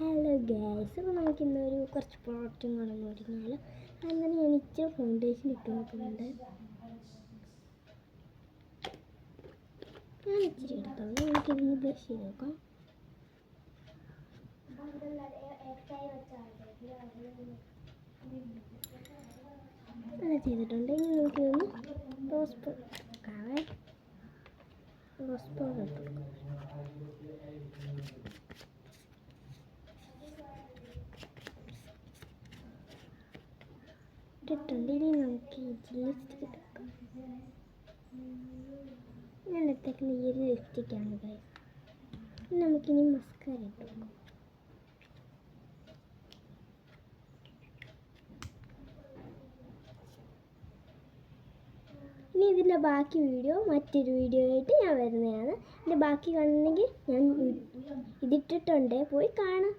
Hello guys, അപ്പോൾ നമുക്കിന്നൊരു കുറച്ച് പ്രോഡക്റ്റും കാണുമെന്ന് പറഞ്ഞാൽ അങ്ങനെ ഞാൻ ഇച്ചിരി ഫൗണ്ടേഷൻ ഇട്ട് നോക്കുന്നുണ്ട്. ഞാൻ ഇച്ചിരി എടുത്തോളൂ. നമുക്കിതൊന്ന് ബ്രഷ് ചെയ്ത് നോക്കാം. അങ്ങനെ ചെയ്തിട്ടുണ്ട്. ഇനി നമുക്കിതൊന്ന് റോസ് പൗഡർ ഇട്ട് കൊടുക്കാം. ഇട്ടിട്ടുണ്ട്. ഇനി നമുക്ക് ലിപ്സ്റ്റിക് എടുക്കാം. ഞാൻ എടുത്തേക്കുന്ന ഈ ഒരു ലിപ്സ്റ്റിക്കാണ് ഗൈസ്. നമുക്കിനി മസ്കാര ഇട്ട് കൊടുക്കാം. ഇനി ഇതിൻ്റെ ബാക്കി വീഡിയോ മറ്റൊരു വീഡിയോ ആയിട്ട് ഞാൻ വരുന്നതാണ്. ഇതിൻ്റെ ബാക്കി കാണണമെങ്കിൽ ഞാൻ ഇതിട്ടിട്ടുണ്ട്, പോയി കാണാം.